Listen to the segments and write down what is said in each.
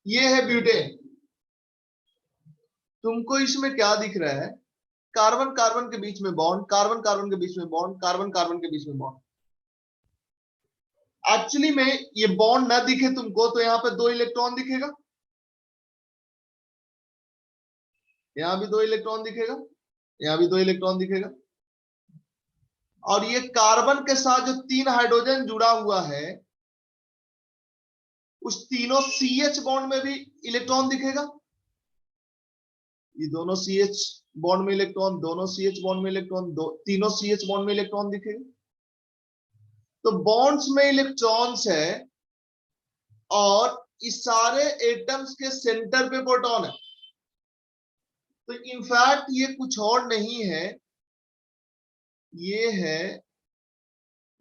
ये है ब्यूटेन। तुमको इसमें क्या दिख रहा है? कार्बन कार्बन के बीच में बॉन्ड, कार्बन कार्बन के बीच में बॉन्ड, कार्बन कार्बन के बीच में बॉन्ड। एक्चुअली में ये बॉन्ड ना दिखे तुमको तो यहाँ पे 2 इलेक्ट्रॉन दिखेगा, यहां भी 2 इलेक्ट्रॉन दिखेगा, यहां भी 2 इलेक्ट्रॉन दिखेगा। और ये कार्बन के साथ जो 3 हाइड्रोजन जुड़ा हुआ है, उस तीनों CH बॉन्ड में भी इलेक्ट्रॉन दिखेगा। ये दोनों CH बॉन्ड में इलेक्ट्रॉन, दोनों CH बॉन्ड में इलेक्ट्रॉन, तीनों CH बॉन्ड में इलेक्ट्रॉन दिखेगा। तो बॉन्ड्स में इलेक्ट्रॉन्स है और इस सारे एटम्स के सेंटर पे प्रोटॉन है। तो इनफैक्ट ये कुछ और नहीं है, ये है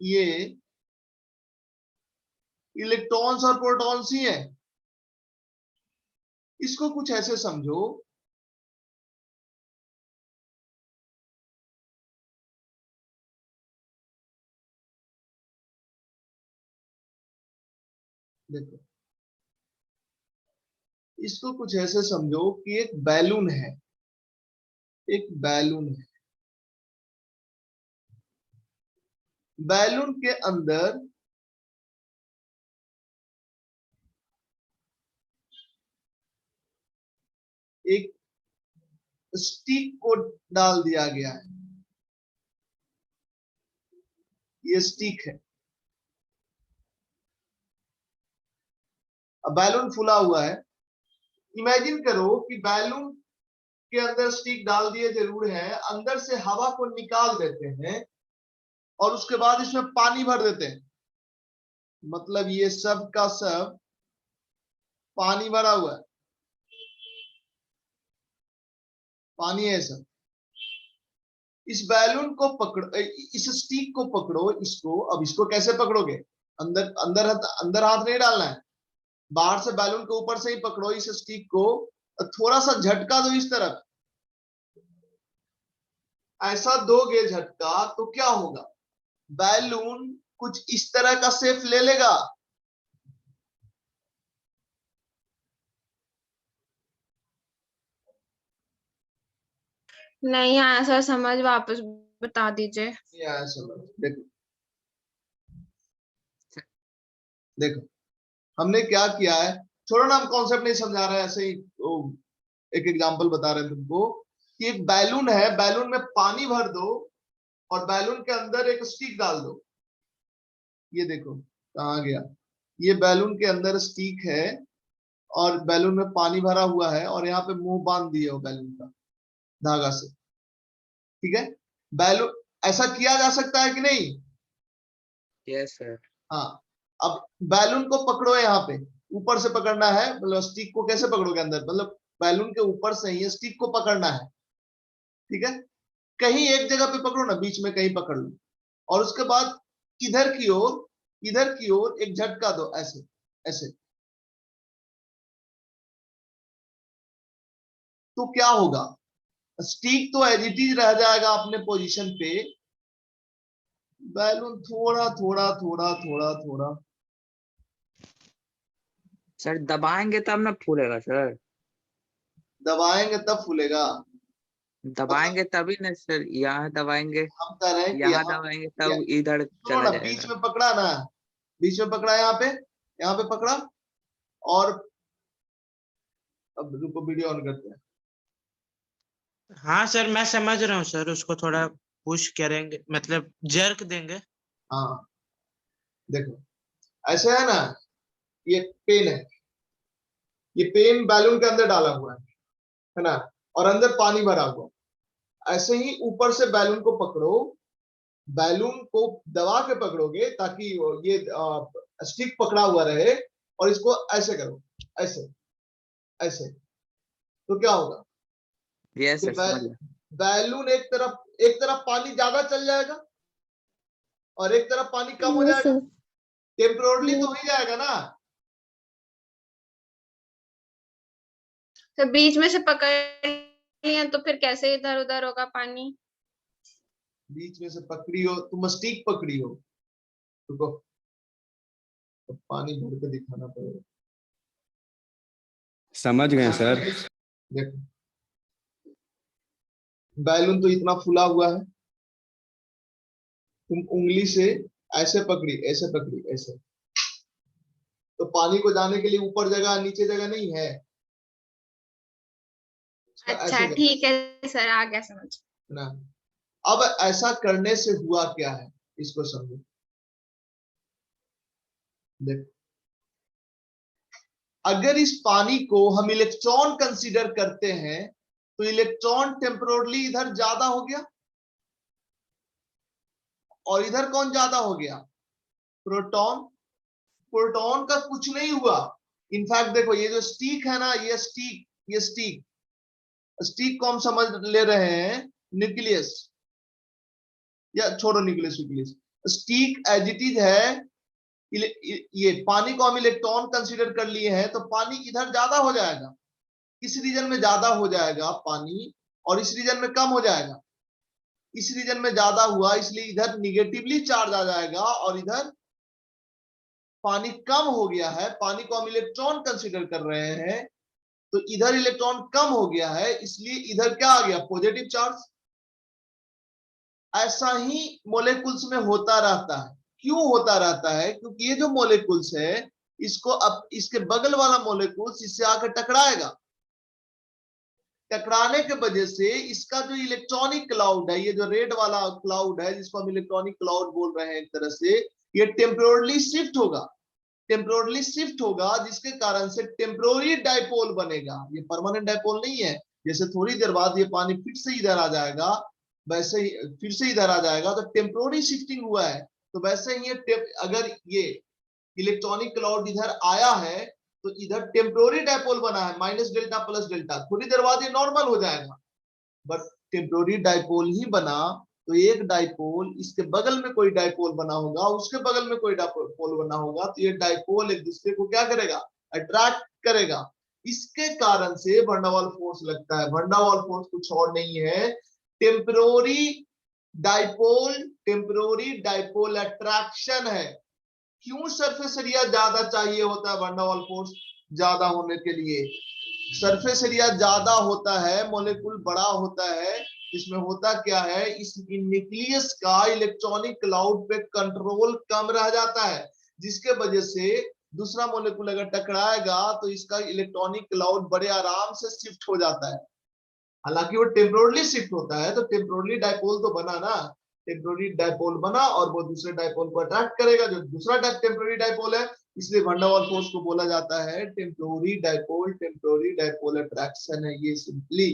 ये इलेक्ट्रॉन्स और प्रोटॉन्स ही है। इसको कुछ ऐसे समझो, देखो इसको कुछ ऐसे समझो कि एक बैलून है, एक बैलून है। बैलून के अंदर एक स्टिक को डाल दिया गया है, ये स्टिक है। अब बैलून फूला हुआ है। इमेजिन करो कि बैलून के अंदर स्टिक डाल दिए जरूर है, अंदर से हवा को निकाल देते हैं और उसके बाद इसमें पानी भर देते हैं। मतलब ये सब का सब पानी भरा हुआ है, पानी है सब। इस बैलून को पकड़ो, इस स्टिक को पकड़ो, इसको। अब इसको कैसे पकड़ोगे? अंदर अंदर अंदर हाथ नहीं डालना है, बाहर से बैलून के ऊपर से ही पकड़ो इस स्टिक को। थोड़ा सा झटका दो इस तरफ, ऐसा दोगे झटका तो क्या होगा? बैलून कुछ इस तरह का शेप ले लेगा। नहीं आया सर समझ, वापस बता दीजिए। समझ, देखो देखो हमने क्या किया है, छोड़ो ना, हम कॉन्सेप्ट नहीं समझा रहे हैं, ऐसे ही एक एग्जांपल बता रहे हैं तुमको कि एक बैलून है, बैलून में पानी भर दो और बैलून के अंदर एक स्टिक डाल दो। ये देखो कहाँ गया, ये बैलून के अंदर स्टिक है और बैलून में पानी भरा हुआ है और यहाँ पे मुंह बांध दिए हो बैलून का धागा से। ठीक है, बैलून ऐसा किया जा सकता है कि नहीं? Yes sir. हाँ, अब बैलून को पकड़ो, यहाँ पे ऊपर से पकड़ना है। मतलब स्टिक को कैसे पकड़ोगे अंदर, मतलब बैलून के ऊपर से ही स्टिक को पकड़ना है। ठीक है, कहीं एक जगह पे पकड़ो ना, बीच में कहीं पकड़ लो और उसके बाद इधर की ओर, इधर की ओर एक झटका दो, ऐसे ऐसे। तो क्या होगा? स्टिक तो एज इट इज रह जाएगा अपने पोजीशन पे, बैलून थोड़ा थोड़ा थोड़ा थोड़ा थोड़ा सर दबाएंगे तब ना फूलेगा सर। दबाएंगे तब फूलेगा। मतलब दबाएंगे तभी ना सर, यहाँ दबाएंगे, हम कह रहे हैं कि यहाँ दबाएंगे तब इधर सुनो चला ना, बीच जाएगा। में पकड़ा ना, बीच में पकड़ा, यहाँ पे पकड़ा। और अब रुको, वीडियो ऑन करते हैं। हाँ सर मैं समझ रहा हूँ सर, उसको थोड़ा पुश करेंगे, मतलब जर्क देंगे। हाँ देखो, ऐसे है ना, ये पेन है, ये पेन बैलून के अंदर डाला हुआ है ना, और अंदर पानी भरा हुआ। ऐसे ही ऊपर से बैलून को पकड़ो, बैलून को दबा के पकड़ोगे ताकि ये स्टिक पकड़ा हुआ रहे, और इसको ऐसे करो, ऐसे ऐसे। तो क्या होगा? यस सर समझ गया। बैलून एक तरफ पानी ज्यादा चल जाएगा और एक तरफ पानी कम हो जाएगा। टेम्पोरली तो हो ही जाएगा ना। तो बीच में से पकड़ लिया तो फिर कैसे इधर उधर होगा पानी? बीच में से पकड़ी हो, तुम स्टिक पकड़ी हो, रुको, तो पानी भर के दिखाना पड़ेगा। समझ गए सर। देखो बैलून तो इतना फूला हुआ है, तुम उंगली से ऐसे पकड़ी, ऐसे पकड़ी, ऐसे, तो पानी को जाने के लिए ऊपर जगह नीचे जगह नहीं है, अच्छा ऐसे जगह ठीक है सर, आ गया समझ। है ना। अब ऐसा करने से हुआ क्या है, इसको समझो। देखो अगर इस पानी को हम इलेक्ट्रॉन कंसीडर करते हैं तो इलेक्ट्रॉन टेम्पोरली इधर ज्यादा हो गया, और इधर कौन ज्यादा हो गया, प्रोटॉन। प्रोटॉन का कुछ नहीं हुआ। इनफैक्ट देखो ये जो स्टिक है ना, ये स्टिक, ये स्टिक, स्टिक को हम समझ ले रहे हैं न्यूक्लियस, या छोड़ो nucleus nucleus, stick as it is है। ये पानी को हम इलेक्ट्रॉन कंसीडर कर लिए हैं, तो पानी इधर ज्यादा हो जाएगा, इस रीजन में ज्यादा हो जाएगा पानी, और इस रीजन में कम हो जाएगा। इस रीजन में ज्यादा हुआ इसलिए इधर निगेटिवली चार्ज आ जाएगा, और इधर पानी कम हो गया है, पानी को हम इलेक्ट्रॉन कंसीडर कर रहे हैं, तो इधर इलेक्ट्रॉन कम हो गया है, इसलिए इधर क्या आ गया, पॉजिटिव चार्ज। ऐसा ही मोलेकुल्स में होता रहता है। क्यों होता रहता है, क्योंकि ये जो मोलेकुल्स है, इसको अब इसके बगल वाला मोलेकुल्स इससे आकर टकराएगा, टकराने के वजह से इसका जो इलेक्ट्रॉनिक क्लाउड है, ये जो रेड वाला क्लाउड है जिसको हम इलेक्ट्रॉनिक क्लाउड बोल रहे हैं एक तरह से, ये टेम्पोरली शिफ्ट होगा, टेम्पोरली शिफ्ट होगा, जिसके कारण से टेम्पोररी डाइपोल बनेगा। ये परमानेंट डाइपोल नहीं है, जैसे थोड़ी देर बाद ये पानी फिर से इधर आ जाएगा, वैसे ही फिर से इधर आ जाएगा, तो टेम्पोररी शिफ्टिंग हुआ है। तो वैसे ही अगर ये इलेक्ट्रॉनिक क्लाउड इधर आया है तो इधर टेम्पोररी डाइपोल बना है, माइनस डेल्टा प्लस डेल्टा, थोड़ी देर बाद ये नॉर्मल हो जाएगा, बट टेम्पोररी डाइपोल ही बना। तो एक डाइपोल, इसके बगल में कोई डाइपोल बना होगा, उसके बगल में कोई डाइपोल बना होगा, तो ये डाइपोल एक दूसरे को क्या करेगा, अट्रैक्ट करेगा। इसके कारण से वंडरवॉल फोर्स लगता है। वंडरवॉल फोर्स कुछ और नहीं है, टेम्पोररी डाइपोल अट्रैक्शन है। क्यों सरफेस एरिया ज्यादा चाहिए होता है वंडरवॉल फोर्स ज्यादा होने के लिए? सरफेस एरिया ज्यादा होता है, मॉलिक्यूल बड़ा होता है, इसमें होता क्या है, इस न्यूक्लियस का इलेक्ट्रॉनिक क्लाउड पे कंट्रोल कम रह जाता है, जिसके वजह से दूसरा मॉलिक्यूल अगर टकराएगा तो इसका इलेक्ट्रॉनिक क्लाउड बड़े आराम से शिफ्ट हो जाता है। हालांकि वो टेम्पोरली शिफ्ट होता है, तो टेम्पोरली डाइपोल तो बना ना, टेम्पोररी डाइपोल बना और वो दूसरे डाइपोल को अट्रैक्ट करेगा, जो दूसरा टेम्पोररी डाइपोल है, इसलिए वंडरवॉल फोर्स को बोला जाता है टेम्पोररी डाइपोल अट्रैक्शन है ये सिंपली।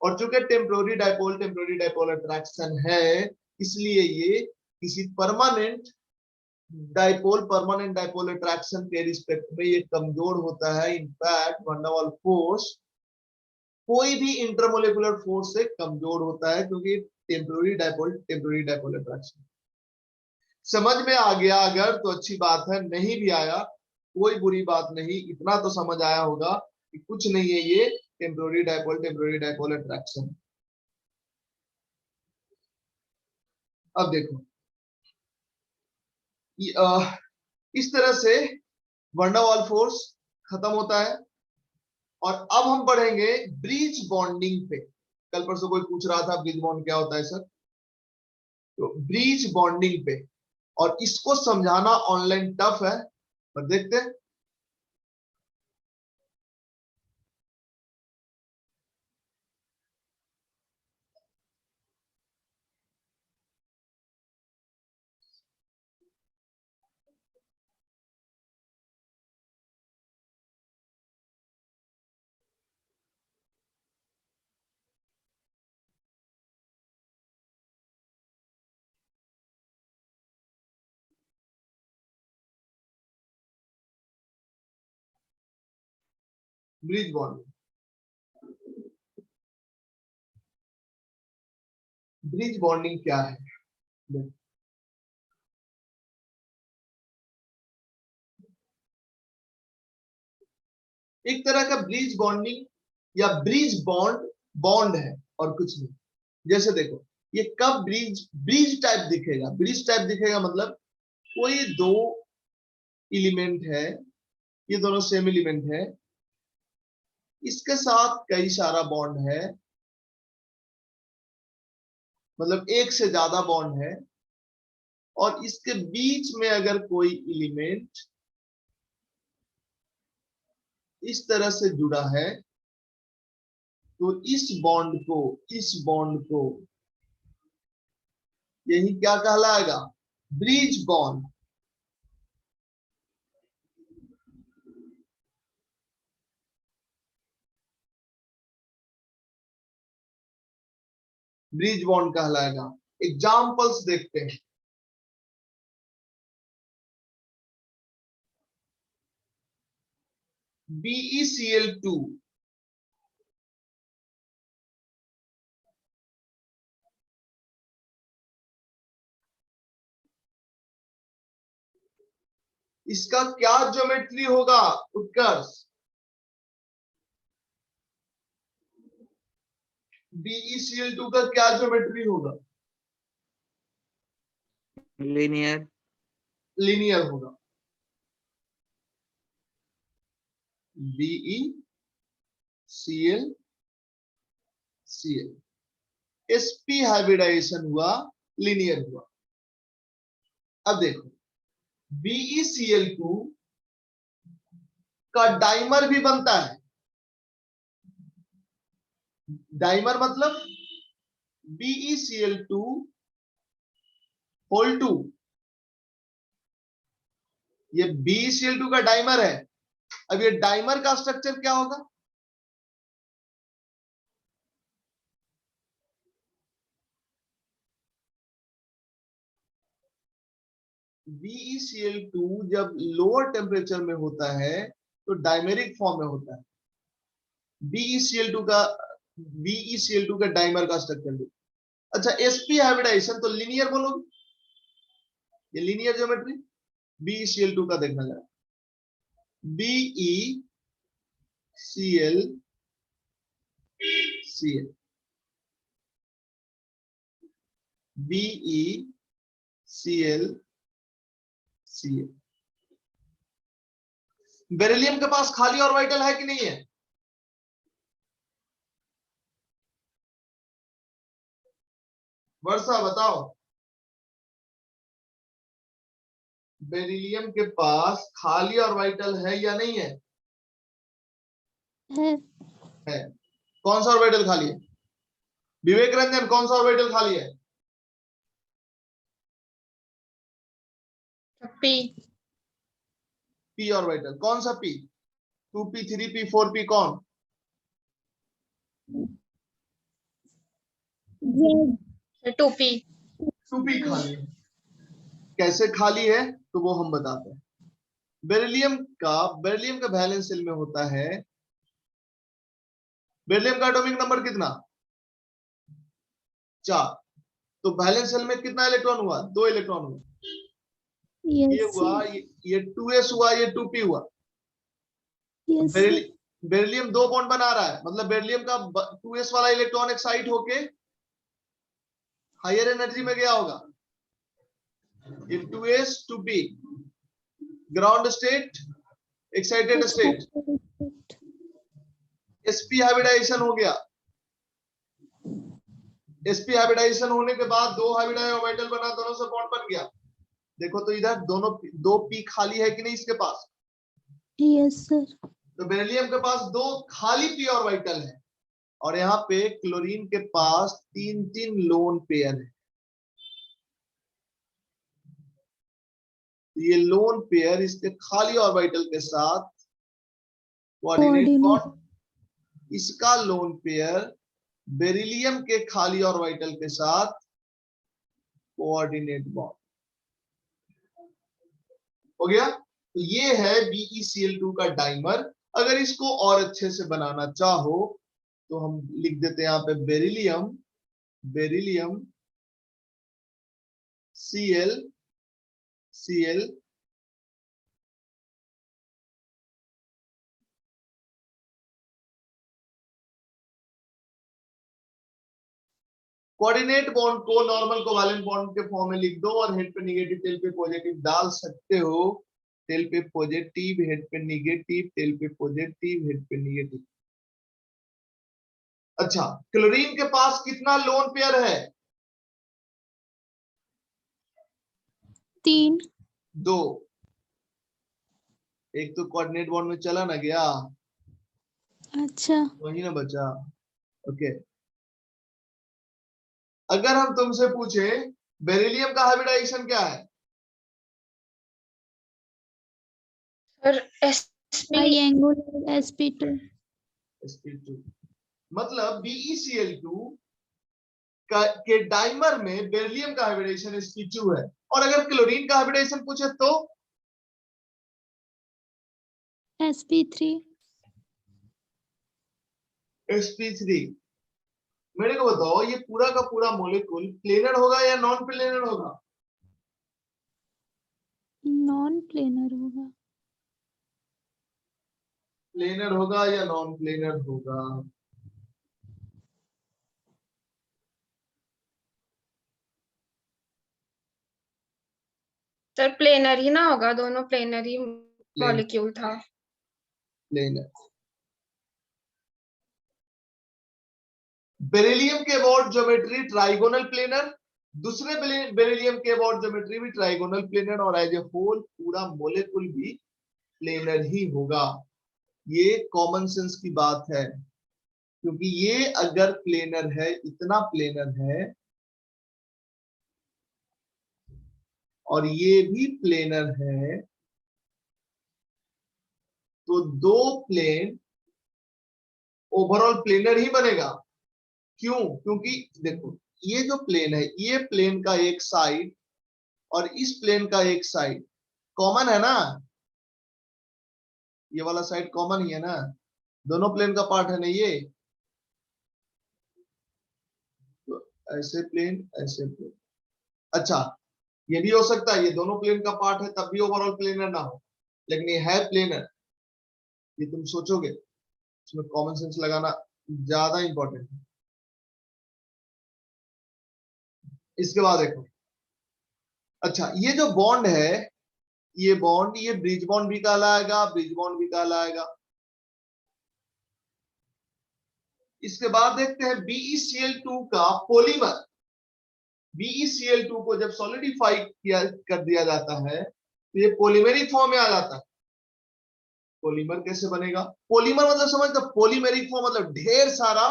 और चूंकि टेम्पोररी डाइपोल अट्रैक्शन है, इसलिए ये किसी परमानेंट डाइपोल अट्रैक्शन के रिस्पेक्ट में ये कमजोर होता है। इनफैक्ट वंडरवॉल फोर्स कोई भी इंटरमोलिकुलर फोर्स से कमजोर होता है, क्योंकि टेम्पोररी डाइपोल अट्रैक्शन। समझ में आ गया अगर तो अच्छी बात है, नहीं भी आया कोई बुरी बात नहीं, इतना तो समझ आया होगा कि कुछ नहीं है ये टेम्पोररी डाइपोल अट्रैक्शन। अब देखो इस तरह से वंडरवॉल फोर्स खत्म होता है। और अब हम बढ़ेंगे ब्रिज बॉन्डिंग पे। कल परसों कोई पूछ रहा था ब्रिज बॉन्ड क्या होता है सर, तो ब्रिज बॉन्डिंग पे, और इसको समझाना ऑनलाइन टफ है, पर देखते हैं। ब्रिज बॉन्डिंग, ब्रिज बॉन्डिंग क्या है? एक तरह का ब्रिज बॉन्डिंग या ब्रिज बॉन्ड बॉन्ड है और कुछ नहीं। जैसे देखो ये कब ब्रिज ब्रिज टाइप दिखेगा, ब्रिज टाइप दिखेगा मतलब कोई दो एलिमेंट है, ये दोनों सेम एलिमेंट है, इसके साथ कई सारा बॉन्ड है, मतलब एक से ज्यादा बॉन्ड है, और इसके बीच में अगर कोई एलिमेंट इस तरह से जुड़ा है तो इस बॉन्ड को यही क्या कहलाएगा? Bridge bond. ब्रिज बॉन्ड कहलाएगा। एग्जाम्पल्स देखते हैं। BeCl2 इसका क्या ज्योमेट्री होगा उत्कर्ष? BeCl2 का क्या ज्योमेट्री होगा? लीनियर। लीनियर होगा। BeCl sp हाइब्रिडाइजेशन हुआ, लीनियर हुआ। अब देखो BeCl2 का डाइमर भी बनता है। डाइमर मतलब BeCl2 होल 2, ये BeCl2 का डाइमर है। अब ये डाइमर का स्ट्रक्चर क्या होगा? BeCl2 जब लोअर टेम्परेचर में होता है तो डाइमेरिक फॉर्म में होता है। BeCl2 का डाइमर का स्ट्रक्चर। अच्छा, sp हाइब्रिडाइजेशन तो लीनियर बोलोगे, ये लीनियर ज्योमेट्री। BeCl2 का देखना जरा, BeCl बेरिलियम के पास खाली ऑर्बिटल है कि नहीं है? वर्षा बताओ, बेरिलियम के पास खाली ऑर्बिटल है या नहीं है? है। कौन सा ऑर्बिटल खाली है? विवेक रंजन, कौन सा ऑर्बिटल खाली है? p orbital. कौन सा p? 2p 3p 4p कौन? 2p। 2p खाली है। कैसे खाली है तो वो हम बताते हैं। बेरिलियम का वैलेंस शेल में होता है, बेरिलियम का एटॉमिक नंबर कितना? 4। तो वैलेंस शेल में कितना इलेक्ट्रॉन हुआ? 2 इलेक्ट्रॉन हुआ। ये हुआ, ये 2s हुआ, ये 2p हुआ। बेरिलियम 2 बॉन्ड बना रहा है, मतलब बेरिलियम का 2s वाला इलेक्ट्रॉन एक्साइट होके हायर एनर्जी में गया होगा। ये 2s 2p ground state, excited state. sp hybridisation हो गया। sp हाइब्रिडाइजेशन होने के बाद 2 हाइब्रिडाइज ऑर्बिटल बना, दोनों से बॉन्ड बन गया। देखो तो इधर दोनों 2 p खाली है कि नहीं इसके पास? Yes sir. तो बेरिलियम के पास 2 खाली p ऑर्बिटल है, और यहाँ पे क्लोरीन के पास 3 लोन पेयर है। ये लोन पेयर इसके खाली ऑर्बिटल के साथ कोऑर्डिनेट बॉन्ड, इसका लोन पेयर बेरिलियम के खाली ऑर्बिटल के साथ कोऑर्डिनेट बॉन्ड हो गया। तो ये है BeCl2 का डाइमर। अगर इसको और अच्छे से बनाना चाहो तो हम लिख देते हैं यहाँ पे बेरिलियम Cl कोऑर्डिनेट बॉन्ड को नॉर्मल कोवैलेंट बॉन्ड के फॉर्म में लिख दो, और हेड पे निगेटिव टेल पे पॉजिटिव डाल सकते हो। टेल पे पॉजिटिव, हेड पे निगेटिव, टेल पे पॉजिटिव, हेड पे निगेटिव। अच्छा, क्लोरीन के पास कितना लोन पेयर है? 3। 2। एक तो कोऑर्डिनेट बॉन्ड में चला ना गया, अच्छा। वही ना बचा। ओके, अगर हम तुमसे पूछे बेरिलियम का हाइब्रिडाइजेशन क्या है? और sp ट्रायंगुलर sp2। sp2 मतलब BeCl2 के डाइमर में बेरिलियम का हाइब्रिडाइजेशन sp2 है। और अगर क्लोरीन का हाइब्रिडाइजेशन पूछे तो sp3। sp3। मेरे को बताओ, ये पूरा का पूरा मॉलिक्यूल प्लेनर होगा या नॉन प्लेनर होगा? नॉन प्लेनर होगा। प्लेनर होगा या नॉन प्लेनर होगा? सर प्लेनर ही ना होगा, दोनों प्लेनर ही मॉलिक्यूल था। प्लेनर। बेरिलियम के अबाउट ज्योमेट्री ट्राइगोनल प्लेनर, दूसरे बेरिलियम के अबाउट ज्योमेट्री भी ट्राइगोनल प्लेनर, और एज ए होल पूरा मोलेकुल भी प्लेनर ही होगा। ये कॉमन सेंस की बात है, क्योंकि ये अगर प्लेनर है, इतना प्लेनर है, और ये भी प्लेनर है, तो दो प्लेन ओवरऑल प्लेनर ही बनेगा। क्यों? क्योंकि देखो, ये जो प्लेन है, ये प्लेन का एक साइड और इस प्लेन का एक साइड कॉमन है ना, ये वाला साइड कॉमन ही है ना, दोनों प्लेन का पार्ट है ना ये। तो ऐसे प्लेन, ऐसे प्लेन। अच्छा, ये भी हो सकता है ये दोनों प्लेन का पार्ट है तब भी ओवरऑल प्लेनर ना हो, लेकिन ये है प्लेनर। ये तुम सोचोगे, इसमें कॉमन सेंस लगाना ज्यादा इंपॉर्टेंट है। इसके बाद देखो, अच्छा ये जो बॉन्ड है, ये बॉन्ड, ये ब्रिज बॉन्ड भी कहलाएगा, ब्रिज बॉन्ड भी कहलाएगा। इसके बाद देखते हैं BeCl2 का पॉलीमर। BeCl2 को जब सॉलिडिफाई किया कर दिया जाता है तो ये पॉलीमेरिक फॉर्म में आ जाता है। पॉलीमर कैसे बनेगा? पॉलीमर मतलब समझ दो, पॉलीमेरिक फॉर्म मतलब ढेर सारा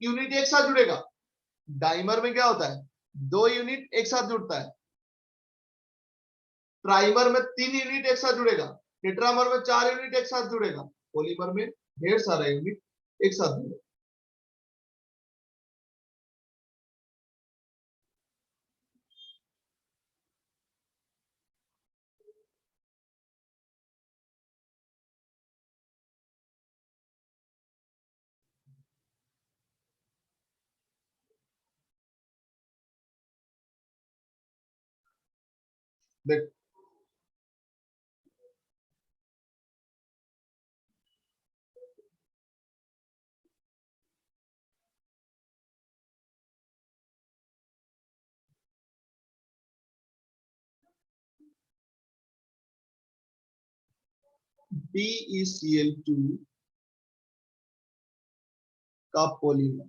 यूनिट एक साथ जुड़ेगा। डाइमर में क्या होता है, 2 यूनिट एक साथ जुड़ता है। ट्राइमर में 3 यूनिट एक साथ जुड़ेगा। टेट्रामर में 4 यूनिट एक साथ जुड़ेगा। पॉलीमर में ढेर सारा यूनिट एक साथ जुड़ेगा। देख, BeCl2 का पॉलीमर।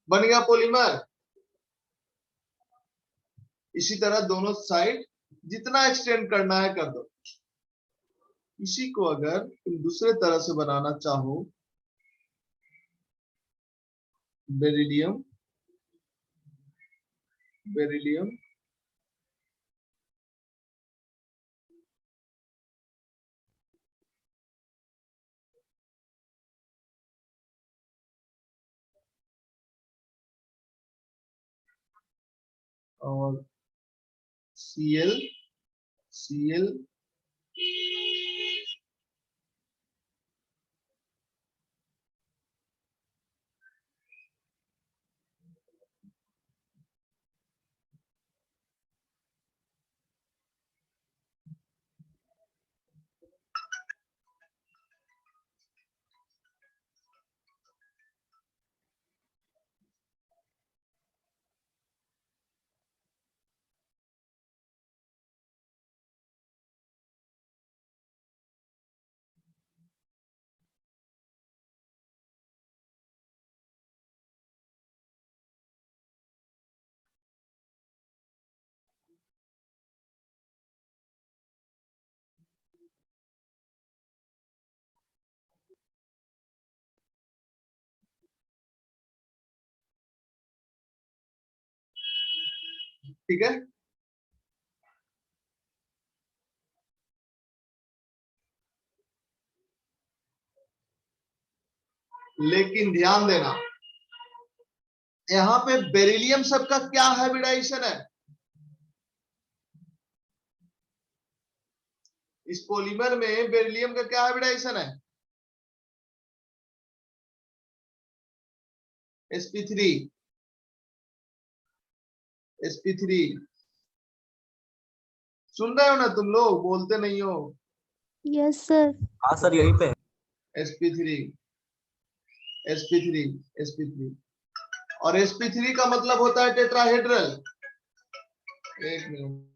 बन गया पॉलीमर। इसी तरह दोनों साइड जितना एक्सटेंड करना है कर दो। इसी को अगर तुम दूसरे तरह से बनाना चाहो, बेरिलियम, बेरिलियम और Cl, Cl ठीक है। लेकिन ध्यान देना, यहां पे बेरिलियम सबका क्या हाइब्रिडाइजेशन है? इस पॉलीमर में बेरिलियम का क्या हाइब्रिडाइजेशन है? sp3, sp3। सुन रहे हो ना तुम लोग, बोलते नहीं हो। Yes sir. हाँ सर यहीं पे sp3, sp3, sp3। और sp3 का मतलब होता है टेट्राहेड्रल। एक मिनट,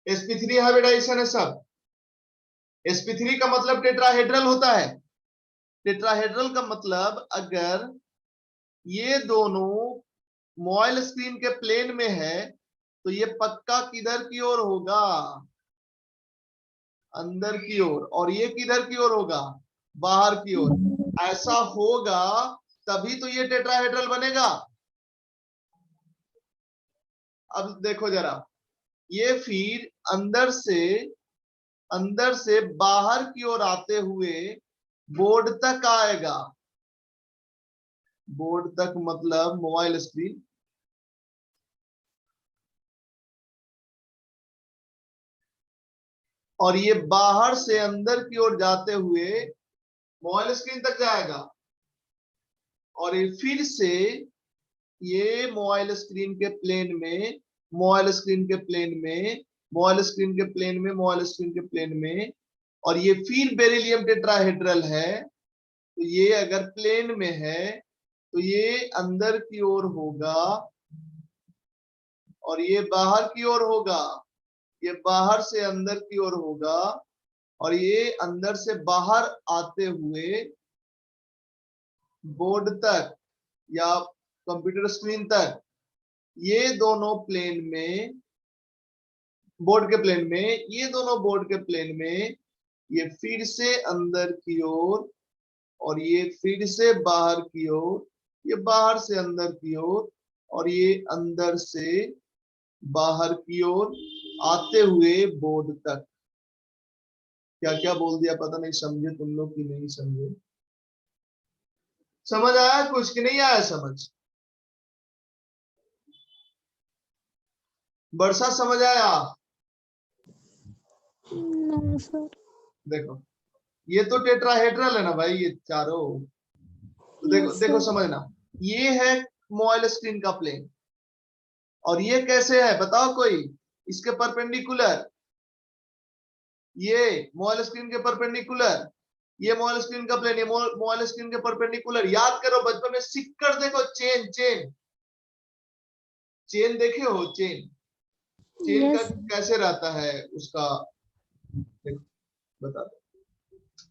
sp3 हाइब्रिडाइजेशन है सब। sp3 का मतलब टेट्राहेड्रल होता है। टेट्राहेड्रल का मतलब अगर ये दोनों मॉइल स्क्रीन के प्लेन में है तो ये पक्का किधर की ओर होगा? अंदर की ओर। और ये किधर की ओर होगा? बाहर की ओर। ऐसा होगा तभी तो ये टेट्राहेड्रल बनेगा। अब देखो जरा, ये फिर अंदर से बाहर की ओर आते हुए बोर्ड तक आएगा। बोर्ड तक मतलब मोबाइल स्क्रीन। और ये बाहर से अंदर की ओर जाते हुए मोबाइल स्क्रीन तक जाएगा। और ये फिर से ये मोबाइल स्क्रीन के प्लेन में, मोबाइल स्क्रीन के प्लेन में, मोबाइल स्क्रीन के प्लेन में, मोबाइल स्क्रीन के प्लेन में। और ये फिर बेरिलियम टेट्राहेड्रल है। तो ये अगर प्लेन में है तो ये अंदर की ओर होगा और ये बाहर की ओर होगा। ये बाहर से अंदर की ओर होगा और ये अंदर से बाहर आते हुए बोर्ड तक या कंप्यूटर स्क्रीन तक, ये दोनों प्लेन में, बोर्ड के प्लेन में, ये दोनों बोर्ड के प्लेन में, ये फिर से अंदर की ओर और ये फिर से बाहर की ओर, ये बाहर से अंदर की ओर और ये अंदर से बाहर की ओर आते हुए बोर्ड तक। क्या क्या बोल दिया पता नहीं, समझे तुम लोग कि नहीं समझे? समझ आया कुछ कि नहीं आया समझ? वर्षा समझ आया? No sir. देखो ये तो टेट्राहेड्रल है ना भाई, ये चारों। तो देखो Yes, देखो sir. समझना, ये है मोबाइल स्क्रीन का प्लेन। और ये कैसे है बताओ कोई? इसके परपेंडिकुलर, ये मोबाइल स्क्रीन के परपेंडिकुलर। ये मोबाइल का प्लेन, ये मोबाइल स्क्रीन के परपेंडिकुलर। याद करो बचपन में सिक्कर देखो, चेन चेन चेन देखे हो, चेन चेन का यस कैसे रहता है उसका, देखो बता दो।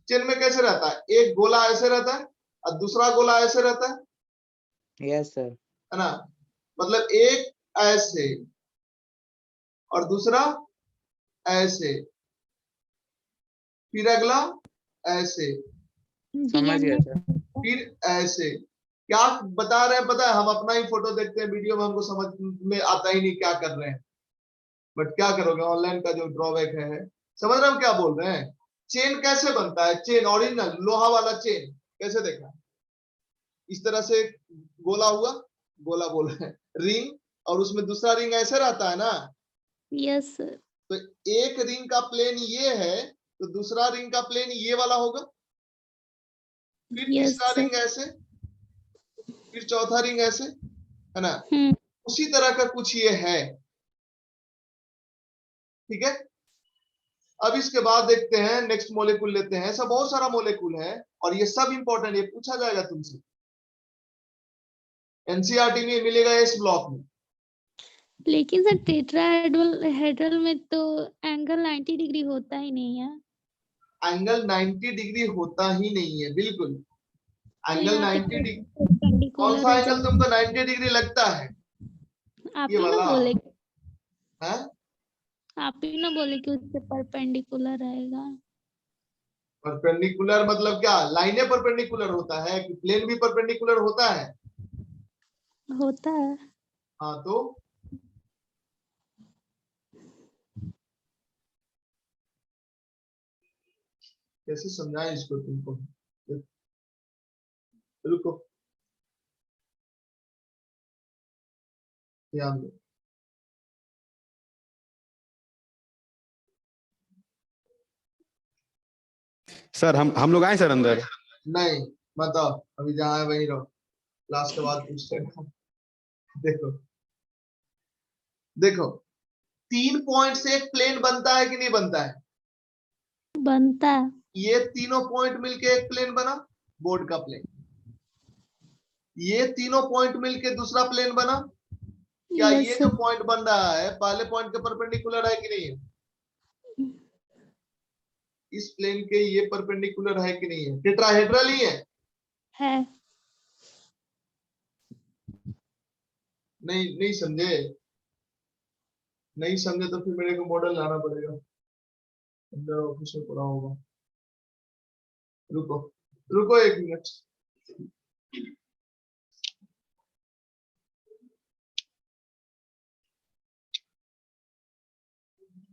चेन में कैसे रहता है, एक गोला ऐसे रहता है और दूसरा गोला ऐसे रहता यस सर। है ना, मतलब एक ऐसे और दूसरा ऐसे, फिर अगला ऐसे, समझ गया सर। फिर ऐसे। क्या बता रहे हैं पता है, हम अपना ही फोटो देखते हैं वीडियो में, हमको समझ में आता ही नहीं क्या कर रहे हैं, बट क्या करोगे, ऑनलाइन का जो ड्रॉबैक है। समझ रहे हो क्या बोल रहे हैं। चेन कैसे बनता है, चेन ओरिजिनल लोहा वाला चेन कैसे देखा, इस तरह से गोला हुआ, गोला बोल रहे हैं, रिंग, और उसमें दूसरा रिंग ऐसे रहता है ना, यस सर तो एक रिंग का प्लेन ये है तो दूसरा रिंग का प्लेन ये वाला होगा, फिर यस तीसरा सर रिंग ऐसे, फिर चौथा रिंग ऐसे, है ना, हम्म उसी तरह का कुछ ये है। ठीक है, अब इसके बाद देखते हैं नेक्स्ट मॉलिक्यूल लेते हैं। ऐसा बहुत सारा मॉलिक्यूल है और ये सब इंपॉर्टेंट, ये पूछा जाएगा तुमसे, एनसीईआरटी में मिलेगा इस ब्लॉक में। लेकिन सर टेट्राहेड्रल में तो एंगल 90 डिग्री होता ही नहीं है, एंगल 90 डिग्री होता ही नहीं है, बिल्कुल। तो एंगल यहाँ पे 90 डिग्री, कौन परपेंडिकुलर सा है एंगल जब तुमको 90 डिग्री लगता है, आप ये ही ना वाला बोले है। आप ही ना बोले कि उससे परपेंडिकुलर रहेगा। परपेंडिकुलर मतलब क्या, लाइनें परपेंडिकुलर होता है कि प्लेन भी परपेंडिकुलर होता है। होता है हाँ तो कैसे समझाएं इसको तुमको, रुको ध्यान दो। सर हम लोग आए सर अंदर। नहीं मत आओ, अभी जहाँ है वहीं रहो, क्लास के बाद पूछ लेना। देखो देखो, 3 पॉइंट से एक प्लेन बनता है कि नहीं बनता है, बनता है ये तीनों पॉइंट मिलके एक प्लेन बना, बोर्ड का प्लेन। ये तीनों पॉइंट मिलके दूसरा प्लेन बना। क्या यस ये जो सर पॉइंट बन रहा है पहले पॉइंट के परपेंडिकुलर है कि नहीं है, इस प्लेन के ये परपेंडिकुलर है कि नहीं है, टेट्राहेड्रल ही है। है नहीं नहीं समझे, नहीं समझे तो फिर मेरे को मॉडल लाना पड़ेगा, अंदर ऑफिस में पड़ा होगा। रुको रुको 1 मिनट।